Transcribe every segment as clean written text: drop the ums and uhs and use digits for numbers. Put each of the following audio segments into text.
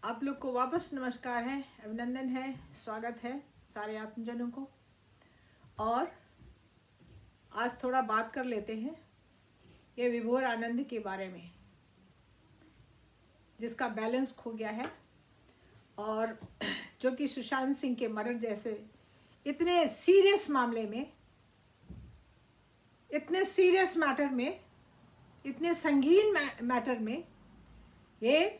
आप लोग को वापस नमस्कार है, अभिनंदन है, स्वागत है सारे आत्मजनों को। और आज थोड़ा बात कर लेते हैं ये विभोर आनंद के बारे में, जिसका बैलेंस खो गया है और जो कि सुशांत सिंह के मर्डर जैसे इतने सीरियस मामले में, इतने सीरियस मैटर में, इतने संगीन मैटर में ये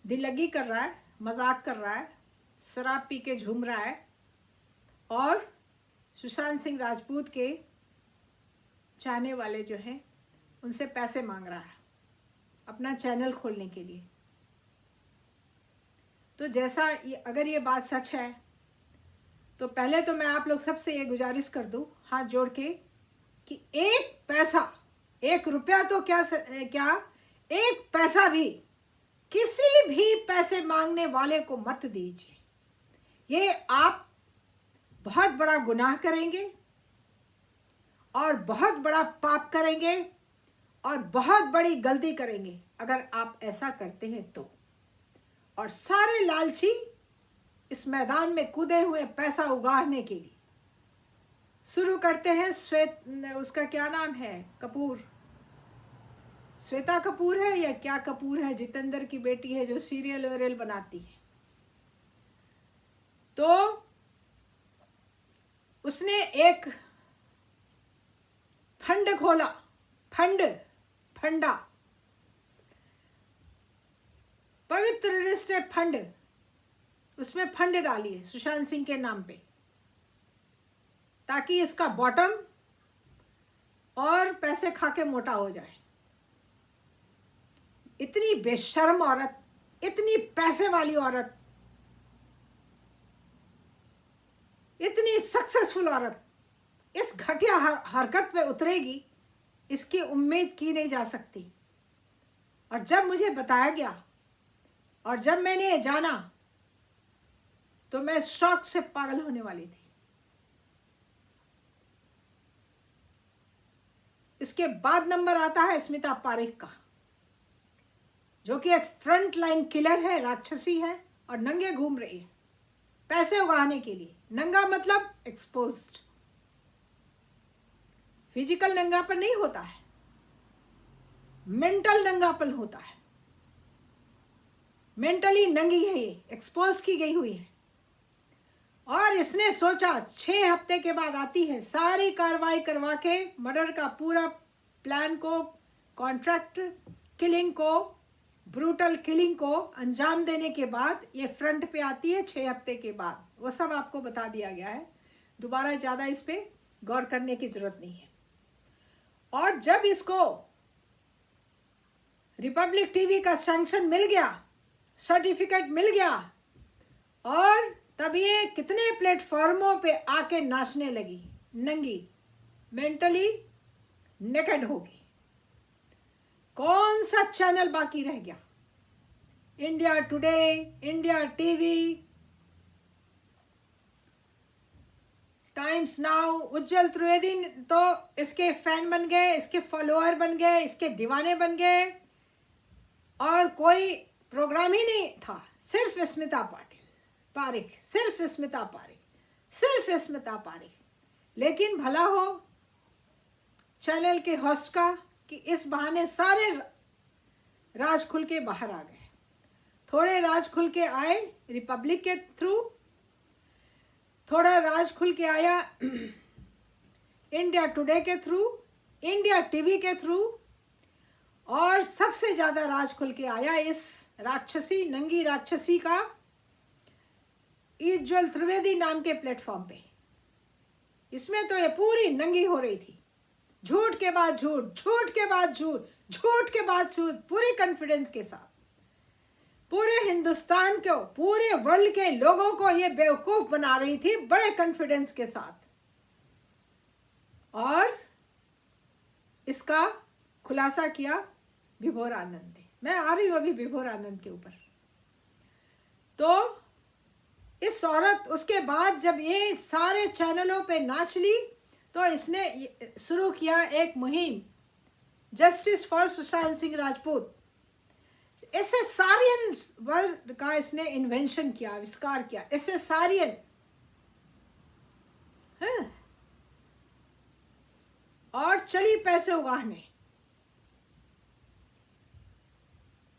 दिल्लगी कर रहा है, मजाक कर रहा है, शराब पी के झूम रहा है और सुशांत सिंह राजपूत के चाहने वाले जो हैं उनसे पैसे मांग रहा है अपना चैनल खोलने के लिए। तो जैसा अगर ये बात सच है तो पहले तो मैं आप लोग सबसे ये गुजारिश कर दूं हाथ जोड़ के कि एक पैसा, एक रुपया तो क्या एक पैसा भी किसी भी पैसे मांगने वाले को मत दीजिए। ये आप बहुत बड़ा गुनाह करेंगे और बहुत बड़ा पाप करेंगे और बहुत बड़ी गलती करेंगे अगर आप ऐसा करते हैं तो। और सारे लालची इस मैदान में कूदे हुए पैसा उगाड़ने के लिए शुरू करते हैं। उसका क्या नाम है, कपूर, श्वेता कपूर है या क्या कपूर है, जितेंद्र की बेटी है जो सीरियल वेरियल बनाती है। तो उसने एक फंड खोला, फंडा पवित्र रिश्ते फंड, उसमें फंड डालिए सुशांत सिंह के नाम पे, ताकि इसका बॉटम और पैसे खा के मोटा हो जाए। इतनी बेशर्म औरत, इतनी पैसे वाली औरत, इतनी सक्सेसफुल औरत इस घटिया हरकत पे उतरेगी, इसकी उम्मीद की नहीं जा सकती। और जब मुझे बताया गया और जब मैंने ये जाना तो मैं शौक से पागल होने वाली थी। इसके बाद नंबर आता है स्मिता पारेख का, जो कि एक फ्रंट लाइन किलर है, राक्षसी है और नंगे घूम रही है पैसे उगाने के लिए। नंगा मतलब एक्सपोज्ड, फिजिकल नंगापन नहीं होता है, मेंटल नंगापन होता है। मेंटली नंगी है ये, एक्सपोज की गई हुई है। और इसने सोचा 6 हफ्ते के बाद आती है, सारी कार्रवाई करवा के मर्डर का पूरा प्लान को, कॉन्ट्रैक्ट किलिंग को, ब्रूटल किलिंग को अंजाम देने के बाद ये फ्रंट पे आती है 6 हफ्ते के बाद। वो सब आपको बता दिया गया है, दोबारा ज़्यादा इस पे गौर करने की जरूरत नहीं है। और जब इसको रिपब्लिक टीवी का सैंक्शन मिल गया, सर्टिफिकेट मिल गया, और तब ये कितने प्लेटफॉर्मों पे आके नाचने लगी, नंगी, मेंटली नेकेड होगी। कौन सा चैनल बाकी रह गया? India today, India TV, times now. Ujjwal Trivedi तो इसके फैन बन गए, इसके फॉलोअर बन गए, इसके दीवाने बन गए, और कोई प्रोग्राम ही नहीं था, सिर्फ स्मिता पारेख, सिर्फ स्मिता पारेख, सिर्फ स्मिता पारेख। लेकिन भला हो चैनल के होस्ट का कि इस बहाने सारे राज खुल के बाहर आ गए। थोड़े राज खुल के आए रिपब्लिक के थ्रू, थोड़ा राज खुल के आया इंडिया टुडे के थ्रू, इंडिया टीवी के थ्रू, और सबसे ज्यादा राज खुल के आया इस राक्षसी, नंगी राक्षसी का उज्जवल त्रिवेदी नाम के प्लेटफॉर्म पे। इसमें तो ये पूरी नंगी हो रही थी, झूठ के बाद झूठ, झूठ के बाद झूठ, झूठ के बाद झूठ, पूरे कॉन्फिडेंस के साथ पूरे हिंदुस्तान को, पूरे वर्ल्ड के लोगों को ये बेवकूफ बना रही थी बड़े कॉन्फिडेंस के साथ। और इसका खुलासा किया विभोर आनंद ने। मैं आ रही हूं अभी विभोर आनंद के ऊपर। तो इस औरत, उसके बाद जब ये सारे चैनलों पे नाच ली तो इसने शुरू किया एक मुहिम, जस्टिस फॉर सुशांत सिंह राजपूत। एसेसारियन वर्ड का इसने इन्वेंशन किया, आविष्कार किया, एसेसारियन। और चली पैसे उगाने।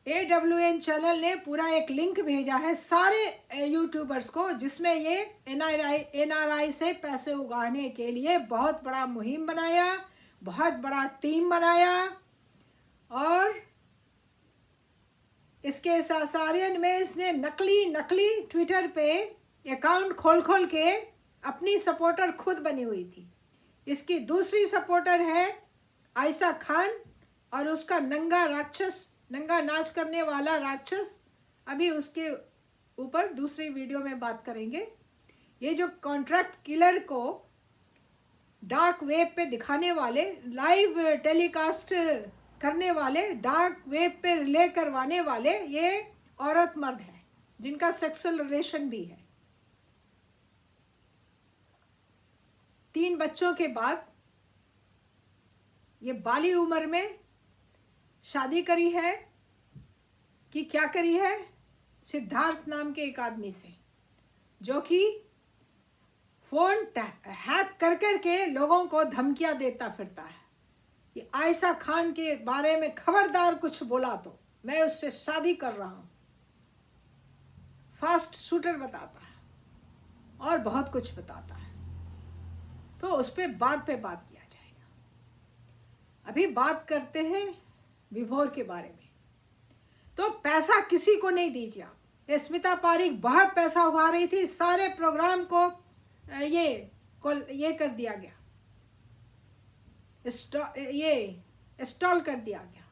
AWN चैनल ने पूरा एक लिंक भेजा है सारे यूट्यूबर्स को, जिसमें ये NRI से पैसे उगाने के लिए बहुत बड़ा मुहिम बनाया, बहुत बड़ा टीम बनाया। और इसके एसेसारियन में इसने नकली ट्विटर पे अकाउंट खोल के अपनी सपोर्टर खुद बनी हुई थी। इसकी दूसरी सपोर्टर है आयशा खान और उसका नंगा नाच करने वाला राक्षस। अभी उसके ऊपर दूसरी वीडियो में बात करेंगे। ये जो कॉन्ट्रैक्ट किलर को डार्क वेब पे दिखाने वाले, लाइव टेलीकास्ट करने वाले, डार्क वेब पे रिले करवाने वाले, ये औरत मर्द है जिनका सेक्सुअल रिलेशन भी है। 3 बच्चों के बाद ये बाली उम्र में शादी करी है कि क्या करी है, सिद्धार्थ नाम के एक आदमी से, जो कि फोन हैक कर के लोगों को धमकियां देता फिरता है कि आयशा खान के बारे में खबरदार कुछ बोला तो मैं उससे शादी कर रहा हूं। फास्ट शूटर बताता है और बहुत कुछ बताता है। तो उस पर बात किया जाएगा। अभी बात करते हैं विभोर के बारे में। तो पैसा किसी को नहीं दीजिए आप। स्मिता पारीक बहुत पैसा उगा रही थी, सारे प्रोग्राम को ये कर दिया गया, स्टॉल कर दिया गया,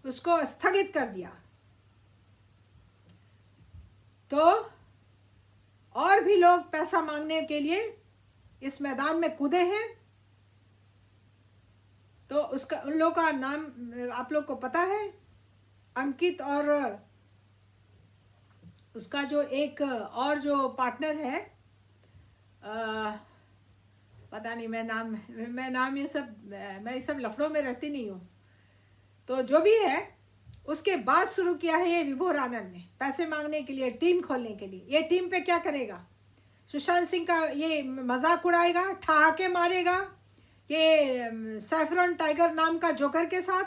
उसको स्थगित कर दिया। तो और भी लोग पैसा मांगने के लिए इस मैदान में कूदे हैं। तो उन लोगों का नाम आप लोग को पता है, अंकित और उसका जो एक और जो पार्टनर है, पता नहीं, मैं नाम ये सब लफड़ों में रहती नहीं हूँ। तो जो भी है, उसके बाद शुरू किया है ये विभोर आनंद ने पैसे मांगने के लिए, टीम खोलने के लिए। ये टीम पे क्या करेगा? सुशांत सिंह का ये मजाक उड़ाएगा, ठहाके मारेगा। ये सैफरन टाइगर नाम का जोकर के साथ,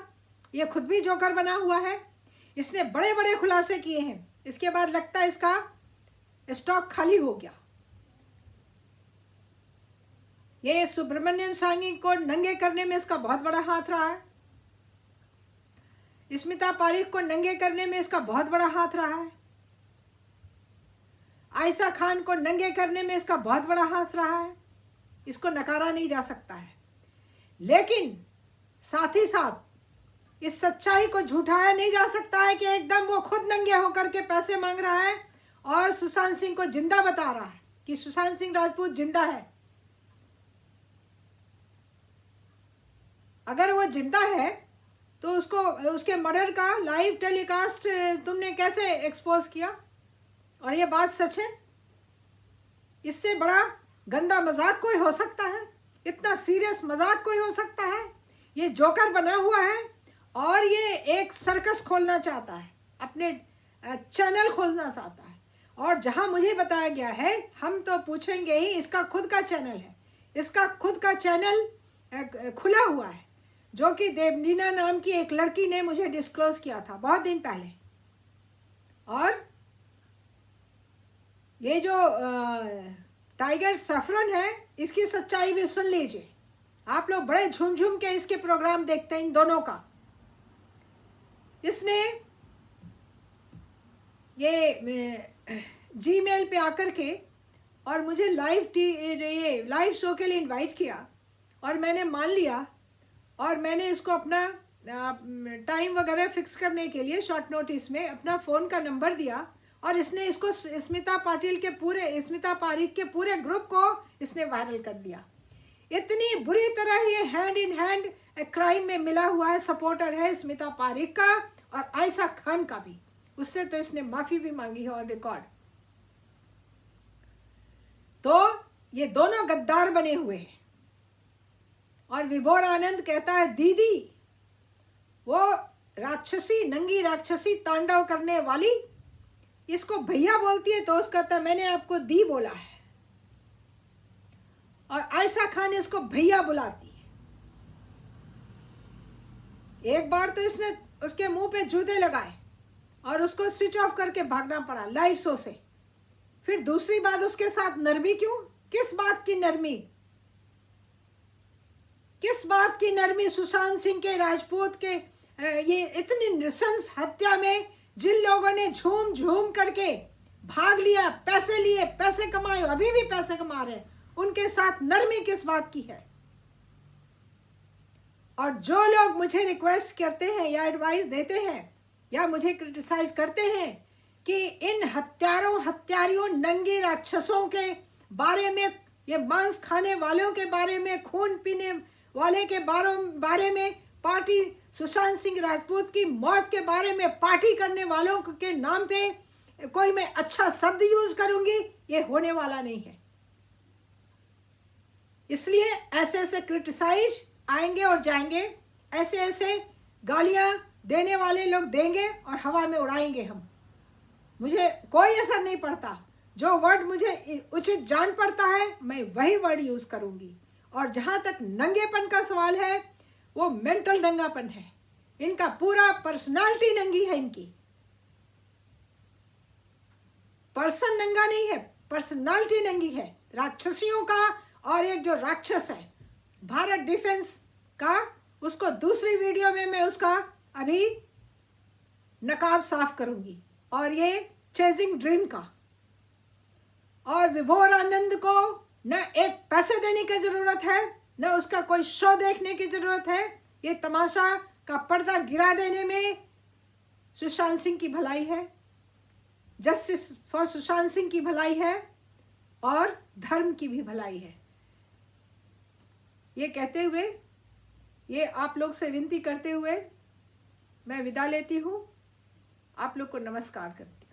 ये खुद भी जोकर बना हुआ है। इसने बड़े बड़े खुलासे किए हैं। इसके बाद लगता है इसका स्टॉक खाली हो गया। ये सुब्रमण्यम स्वामी को नंगे करने में इसका बहुत बड़ा हाथ रहा है। स्मिता पारीक को नंगे करने में इसका बहुत बड़ा हाथ रहा है। आयशा खान को नंगे करने में इसका बहुत बड़ा हाथ रहा है। इसको नकारा नहीं जा सकता है। लेकिन साथ ही साथ इस सच्चाई को झूठाया नहीं जा सकता है कि एकदम वो खुद नंगे होकर के पैसे मांग रहा है और सुशांत सिंह को जिंदा बता रहा है कि सुशांत सिंह राजपूत जिंदा है। अगर वो जिंदा है तो उसके मर्डर का लाइव टेलीकास्ट तुमने कैसे एक्सपोज किया? और ये बात सच है? इससे बड़ा गंदा मजाक कोई हो सकता है? इतना सीरियस मजाक कोई हो सकता है? ये जोकर बना हुआ है और ये एक सर्कस खोलना चाहता है, अपने चैनल खोलना चाहता है। और जहां मुझे बताया गया है, हम तो पूछेंगे ही, इसका खुद का चैनल है। इसका खुद का चैनल खुला हुआ है, जो कि देवनीना नाम की एक लड़की ने मुझे डिस्क्लोज किया था बहुत दिन पहले। और ये जो टाइगर सफरन है, इसकी सच्चाई भी सुन लीजिए। आप लोग बड़े झूम के इसके प्रोग्राम देखते हैं इन दोनों का। इसने ये जीमेल पे आकर के और मुझे लाइव शो के लिए इनवाइट किया और मैंने मान लिया। और मैंने इसको अपना टाइम वगैरह फिक्स करने के लिए शॉर्ट नोटिस में अपना फ़ोन का नंबर दिया और इसने इसको स्मिता पारीक के पूरे ग्रुप को इसने वायरल कर दिया। इतनी बुरी तरह ये हैंड इन हैंड क्राइम में मिला हुआ है, सपोर्टर है स्मिता पारीक का और आयशा खान का भी। उससे तो इसने माफ़ी भी मांगी है ऑन रिकॉर्ड। तो ये दोनों गद्दार बने हुए हैं। और विभोर आनंद कहता है दीदी, वो राक्षसी, नंगी राक्षसी तांडव करने वाली, इसको भैया बोलती है तो उसका कहता मैंने आपको दी बोला है, और आयशा खान इसको भैया बुलाती है। एक बार तो इसने उसके मुंह पे जूते लगाए और उसको स्विच ऑफ करके भागना पड़ा लाइव शो से। फिर दूसरी बात उसके साथ नरमी क्यों? किस बात की नरमी? किस बात की नरमी? सुशांत सिंह के, राजपूत के ये इतनी नृशंस हत्या में जिन लोगों ने झूम झूम करके भाग लिया, पैसे लिए, पैसे कमाए, अभी भी पैसे कमा रहे, उनके साथ नरमी किस बात की है? और जो लोग मुझे रिक्वेस्ट करते हैं या एडवाइस देते हैं या मुझे क्रिटिसाइज करते हैं कि इन हत्यारियों नंगे राक्षसों के बारे में, ये मांस खाने वालों के बारे में, खून पीने वाले के बारे में, पार्टी सुशांत सिंह राजपूत की मौत के बारे में पार्टी करने वालों के नाम पे कोई मैं अच्छा शब्द यूज करूंगी, ये होने वाला नहीं है। इसलिए ऐसे ऐसे क्रिटिसाइज आएंगे और जाएंगे, ऐसे ऐसे गालियां देने वाले लोग देंगे और हवा में उड़ाएंगे हम। मुझे कोई असर नहीं पड़ता, जो वर्ड मुझे उचित जान पड़ता है मैं वही वर्ड यूज करूंगी। और जहां तक नंगेपन का सवाल है, वो मेंटल नंगापन है, इनका पूरा पर्सनालिटी नंगी है, इनकी पर्सन नंगा नहीं है, पर्सनालिटी नंगी है राक्षसियों का। और एक जो राक्षस है भारत डिफेंस का, उसको दूसरी वीडियो में मैं उसका अभी नकाब साफ करूंगी। और ये चेजिंग ड्रीम का, और विभोर आनंद को न एक पैसे देने की जरूरत है, न उसका कोई शो देखने की जरूरत है। ये तमाशा का पर्दा गिरा देने में सुशांत सिंह की भलाई है, जस्टिस फॉर सुशांत सिंह की भलाई है, और धर्म की भी भलाई है। ये कहते हुए, ये आप लोग से विनती करते हुए मैं विदा लेती हूँ। आप लोग को नमस्कार करती हूँ।